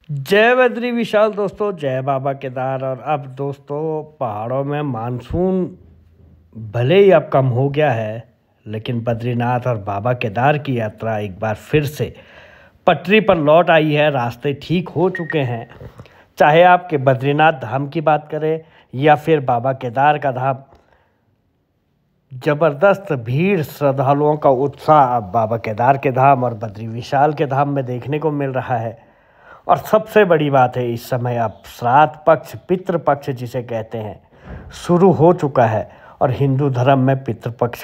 जय बद्री विशाल दोस्तों, जय बाबा केदार। और अब दोस्तों पहाड़ों में मानसून भले ही अब कम हो गया है, लेकिन बद्रीनाथ और बाबा केदार की यात्रा एक बार फिर से पटरी पर लौट आई है। रास्ते ठीक हो चुके हैं। चाहे आपके बद्रीनाथ धाम की बात करें या फिर बाबा केदार का धाम, जबरदस्त भीड़, श्रद्धालुओं का उत्साह अब बाबा केदार के धाम और बद्री विशाल के धाम में देखने को मिल रहा है। और सबसे बड़ी बात है, इस समय अब श्राद्ध पक्ष, पितृ पक्ष जिसे कहते हैं, शुरू हो चुका है। और हिंदू धर्म में पितृ पक्ष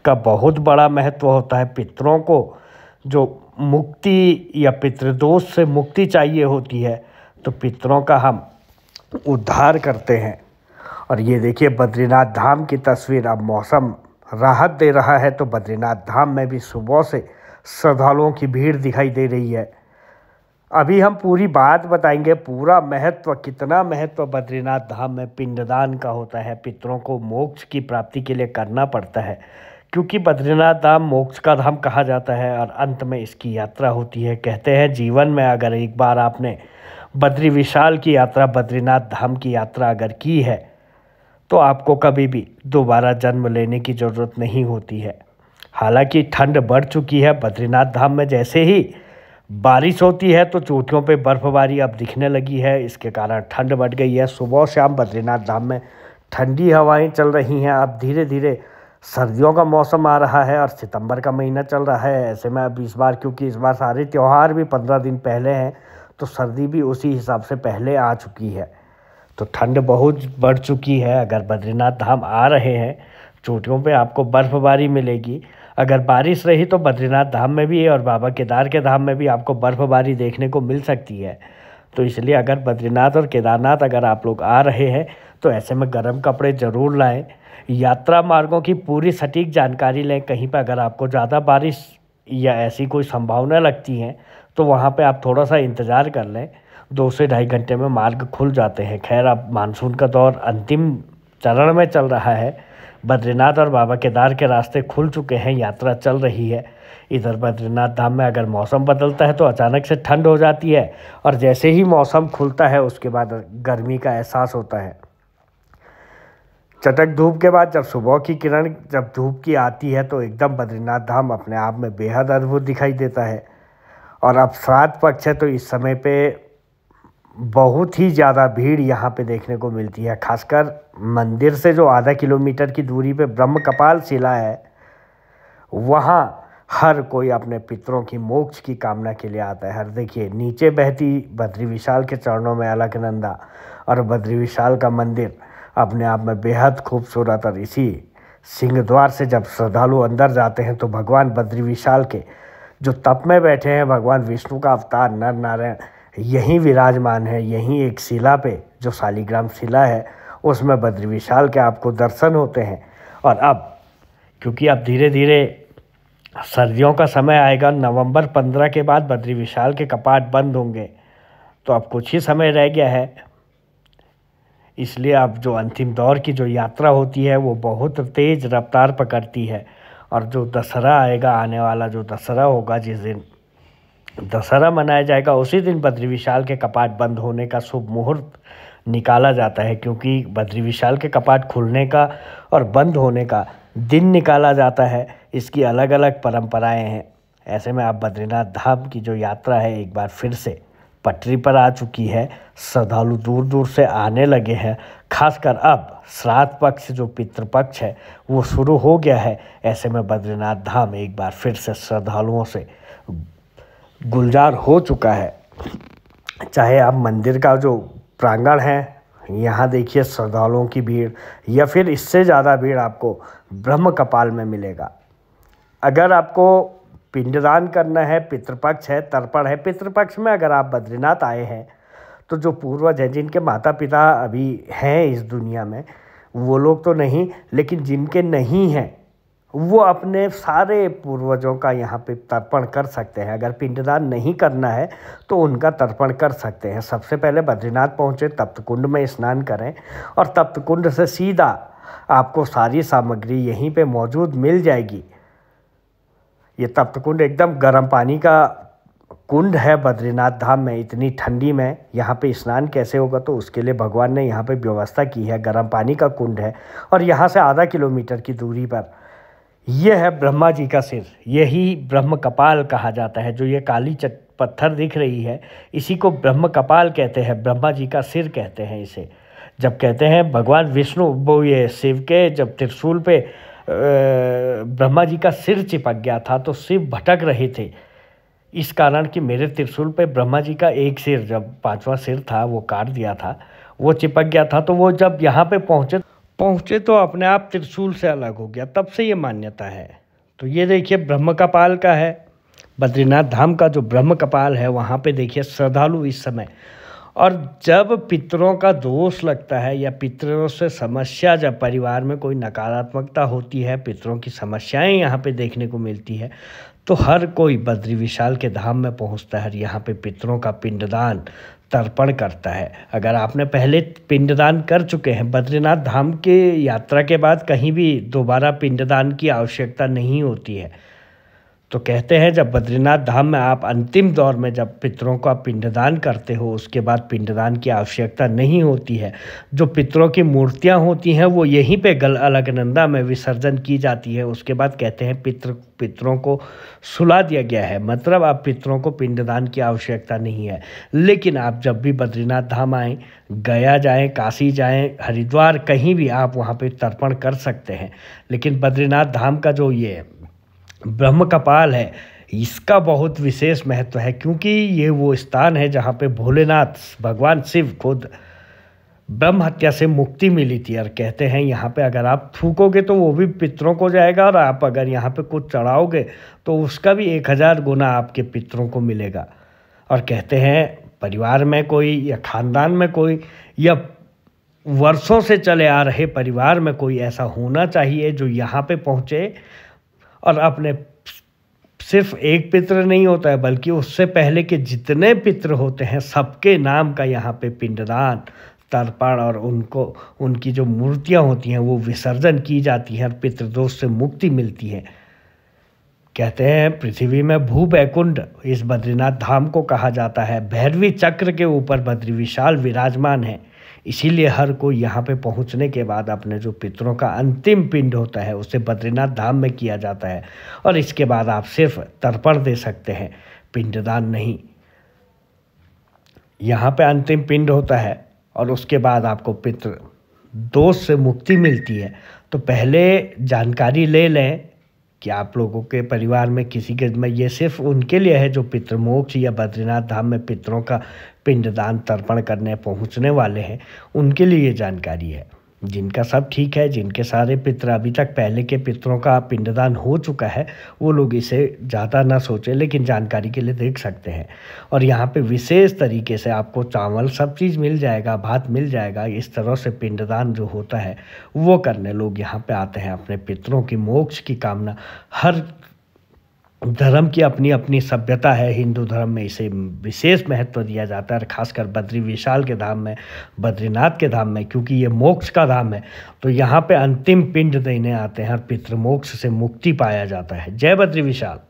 का बहुत बड़ा महत्व होता है। पितरों को जो मुक्ति या पितृदोष से मुक्ति चाहिए होती है, तो पितरों का हम उद्धार करते हैं। और ये देखिए बद्रीनाथ धाम की तस्वीर। अब मौसम राहत दे रहा है, तो बद्रीनाथ धाम में भी सुबह से श्रद्धालुओं की भीड़ दिखाई दे रही है। अभी हम पूरी बात बताएंगे, पूरा महत्व, कितना महत्व बद्रीनाथ धाम में पिंडदान का होता है। पितरों को मोक्ष की प्राप्ति के लिए करना पड़ता है, क्योंकि बद्रीनाथ धाम मोक्ष का धाम कहा जाता है और अंत में इसकी यात्रा होती है। कहते हैं जीवन में अगर एक बार आपने बद्री विशाल की यात्रा, बद्रीनाथ धाम की यात्रा अगर की है, तो आपको कभी भी दोबारा जन्म लेने की ज़रूरत नहीं होती है। हालांकि ठंड बढ़ चुकी है बद्रीनाथ धाम में। जैसे ही बारिश होती है तो चोटियों पे बर्फबारी अब दिखने लगी है। इसके कारण ठंड बढ़ गई है। सुबह शाम बद्रीनाथ धाम में ठंडी हवाएं चल रही हैं। अब धीरे धीरे सर्दियों का मौसम आ रहा है और सितंबर का महीना चल रहा है। ऐसे में अब इस बार, क्योंकि इस बार सारे त्यौहार भी 15 दिन पहले हैं, तो सर्दी भी उसी हिसाब से पहले आ चुकी है। तो ठंड बहुत बढ़ चुकी है। अगर बद्रीनाथ धाम आ रहे हैं, चोटियों पे आपको बर्फबारी मिलेगी। अगर बारिश रही तो बद्रीनाथ धाम में भी और बाबा केदार के धाम में भी आपको बर्फबारी देखने को मिल सकती है। तो इसलिए अगर बद्रीनाथ और केदारनाथ अगर आप लोग आ रहे हैं, तो ऐसे में गर्म कपड़े ज़रूर लाएं। यात्रा मार्गों की पूरी सटीक जानकारी लें। कहीं पर अगर आपको ज़्यादा बारिश या ऐसी कोई संभावना लगती है, तो वहाँ पे आप थोड़ा सा इंतज़ार कर लें। 2 से ढाई घंटे में मार्ग खुल जाते हैं। खैर, अब मानसून का दौर अंतिम चरण में चल रहा है। बद्रीनाथ और बाबा केदार के रास्ते खुल चुके हैं, यात्रा चल रही है। इधर बद्रीनाथ धाम में अगर मौसम बदलता है तो अचानक से ठंड हो जाती है, और जैसे ही मौसम खुलता है उसके बाद गर्मी का एहसास होता है। चटक धूप के बाद जब सुबह की किरण, जब धूप की आती है, तो एकदम बद्रीनाथ धाम अपने आप में बेहद अद्भुत दिखाई देता है। और अब श्राद्ध पक्ष है, तो इस समय पे बहुत ही ज़्यादा भीड़ यहाँ पे देखने को मिलती है। खासकर मंदिर से जो आधा किलोमीटर की दूरी पे ब्रह्म कपाल शिला है, वहाँ हर कोई अपने पितरों की मोक्ष की कामना के लिए आता है। हर देखिए नीचे बहती बद्री विशाल के चरणों में अलकनंदा, और बद्री विशाल का मंदिर अपने आप में बेहद खूबसूरत। और इसी सिंह द्वार से जब श्रद्धालु अंदर जाते हैं, तो भगवान बद्री विशाल के जो तप में बैठे हैं, भगवान विष्णु का अवतार नर नारायण यहीं विराजमान है। यहीं एक शिला पे, जो शालिग्राम शिला है, उसमें बद्री विशाल के आपको दर्शन होते हैं। और अब क्योंकि अब धीरे धीरे सर्दियों का समय आएगा, नवंबर 15 के बाद बद्री विशाल के कपाट बंद होंगे, तो अब कुछ ही समय रह गया है। इसलिए अब जो अंतिम दौर की जो यात्रा होती है, वो बहुत तेज़ रफ्तार पकड़ती है। और जो दशहरा आएगा, आने वाला जो दशहरा होगा, जिस दिन दशहरा मनाया जाएगा, उसी दिन बद्री विशाल के कपाट बंद होने का शुभ मुहूर्त निकाला जाता है। क्योंकि बद्री विशाल के कपाट खुलने का और बंद होने का दिन निकाला जाता है, इसकी अलग अलग परंपराएं हैं। ऐसे में अब बद्रीनाथ धाम की जो यात्रा है, एक बार फिर से पटरी पर आ चुकी है। श्रद्धालु दूर दूर से आने लगे हैं। खासकर अब श्राद्ध पक्ष, जो पितृपक्ष है, वो शुरू हो गया है। ऐसे में बद्रीनाथ धाम एक बार फिर से श्रद्धालुओं से गुलजार हो चुका है। चाहे आप मंदिर का जो प्रांगण है, यहाँ देखिए श्रद्धालुओं की भीड़, या फिर इससे ज़्यादा भीड़ आपको ब्रह्म कपाल में मिलेगा। अगर आपको पिंडदान करना है, पितृपक्ष है, तर्पण है, पितृपक्ष में अगर आप बद्रीनाथ आए हैं, तो जो पूर्वज हैं, जिनके माता पिता अभी हैं इस दुनिया में, वो लोग तो नहीं, लेकिन जिनके नहीं हैं, वो अपने सारे पूर्वजों का यहाँ पे तर्पण कर सकते हैं। अगर पिंडदान नहीं करना है तो उनका तर्पण कर सकते हैं। सबसे पहले बद्रीनाथ पहुँचे, तप्तकुंड में स्नान करें, और तप्तकुंड से सीधा आपको सारी सामग्री यहीं पे मौजूद मिल जाएगी। ये तप्तकुंड एकदम गर्म पानी का कुंड है बद्रीनाथ धाम में, इतनी ठंडी में यहाँ पे स्नान कैसे होगा, तो उसके लिए भगवान ने यहाँ पे व्यवस्था की है। गर्म पानी का कुंड है और यहाँ से आधा किलोमीटर की दूरी पर यह है ब्रह्मा जी का सिर। यही ब्रह्म कपाल कहा जाता है। जो ये काली पत्थर दिख रही है, इसी को ब्रह्म कपाल कहते हैं, ब्रह्मा जी का सिर कहते हैं इसे। जब कहते हैं भगवान विष्णु वो ये शिव के जब त्रिशूल पे ब्रह्मा जी का सिर चिपक गया था तो शिव भटक रहे थे, इस कारण कि मेरे त्रिशूल पे ब्रह्मा जी का एक सिर, जब पांचवा सिर था वो काट दिया था, वो चिपक गया था। तो वो जब यहाँ पे पहुँचे तो अपने आप त्रिशूल से अलग हो गया, तब से ये मान्यता है। तो ये देखिए ब्रह्म कपाल का है, बद्रीनाथ धाम का जो ब्रह्म कपाल है वहाँ पे देखिए श्रद्धालु इस समय, और जब पितरों का दोष लगता है या पितरों से समस्या, जब परिवार में कोई नकारात्मकता होती है, पितरों की समस्याएं यहाँ पे देखने को मिलती है, तो हर कोई बद्री विशाल के धाम में पहुँचता है, यहाँ पे पितरों का पिंडदान तर्पण करता है। अगर आपने पहले पिंडदान कर चुके हैं, बद्रीनाथ धाम के यात्रा के बाद कहीं भी दोबारा पिंडदान की आवश्यकता नहीं होती है। तो कहते हैं जब बद्रीनाथ धाम में आप अंतिम दौर में जब पितरों का पिंडदान करते हो, उसके बाद पिंडदान की आवश्यकता नहीं होती है। जो पितरों की मूर्तियां होती हैं वो यहीं पे अलकनंदा में विसर्जन की जाती है। उसके बाद कहते हैं पितरों को सुला दिया गया है, मतलब आप पितरों को पिंडदान की आवश्यकता नहीं है। लेकिन आप जब भी बद्रीनाथ धाम आएँ, गया जाएं, काशी जाएं, हरिद्वार, कहीं भी आप वहाँ पे तर्पण कर सकते हैं। लेकिन बद्रीनाथ धाम का जो ये ब्रह्म कपाल है, इसका बहुत विशेष महत्व है, क्योंकि ये वो स्थान है जहाँ पे भोलेनाथ भगवान शिव खुद ब्रह्म हत्या से मुक्ति मिली थी। और कहते हैं यहाँ पे अगर आप थूकोगे तो वो भी पितरों को जाएगा, और आप अगर यहाँ पे कुछ चढ़ाओगे तो उसका भी 1000 गुना आपके पितरों को मिलेगा। और कहते हैं परिवार में कोई या खानदान में कोई या वर्षों से चले आ रहे परिवार में कोई ऐसा होना चाहिए जो यहाँ पे पहुँचे और अपने सिर्फ एक पितृ नहीं होता है, बल्कि उससे पहले के जितने पितृ होते हैं सबके नाम का यहाँ पे पिंडदान तर्पण और उनकी जो मूर्तियाँ होती हैं वो विसर्जन की जाती हैं और पितृदोष से मुक्ति मिलती है। कहते हैं पृथ्वी में भू बैकुंठ इस बद्रीनाथ धाम को कहा जाता है। भैरवी चक्र के ऊपर बद्री विशाल विराजमान है, इसीलिए हर कोई यहाँ पे पहुँचने के बाद अपने जो पितरों का अंतिम पिंड होता है उसे बद्रीनाथ धाम में किया जाता है। और इसके बाद आप सिर्फ तर्पण दे सकते हैं, पिंडदान नहीं। यहाँ पे अंतिम पिंड होता है और उसके बाद आपको पितृ दोष से मुक्ति मिलती है। तो पहले जानकारी ले लें कि आप लोगों के परिवार में किसी के में ये सिर्फ उनके लिए है जो पितृमोक्ष या बद्रीनाथ धाम में पितरों का पिंडदान तर्पण करने पहुंचने वाले हैं, उनके लिए ये जानकारी है। जिनका सब ठीक है, जिनके सारे पितृ अभी तक पहले के पितरों का पिंडदान हो चुका है, वो लोग इसे ज़्यादा ना सोचें, लेकिन जानकारी के लिए देख सकते हैं। और यहाँ पे विशेष तरीके से आपको चावल सब चीज़ मिल जाएगा, भात मिल जाएगा। इस तरह से पिंडदान जो होता है वो करने लोग यहाँ पे आते हैं अपने पितरों की मोक्ष की कामना। हर धर्म की अपनी अपनी सभ्यता है, हिंदू धर्म में इसे विशेष महत्व दिया जाता है, और खासकर बद्री विशाल के धाम में, बद्रीनाथ के धाम में, क्योंकि ये मोक्ष का धाम है। तो यहाँ पे अंतिम पिंड देने आते हैं और पितृमोक्ष से मुक्ति पाया जाता है। जय बद्री विशाल।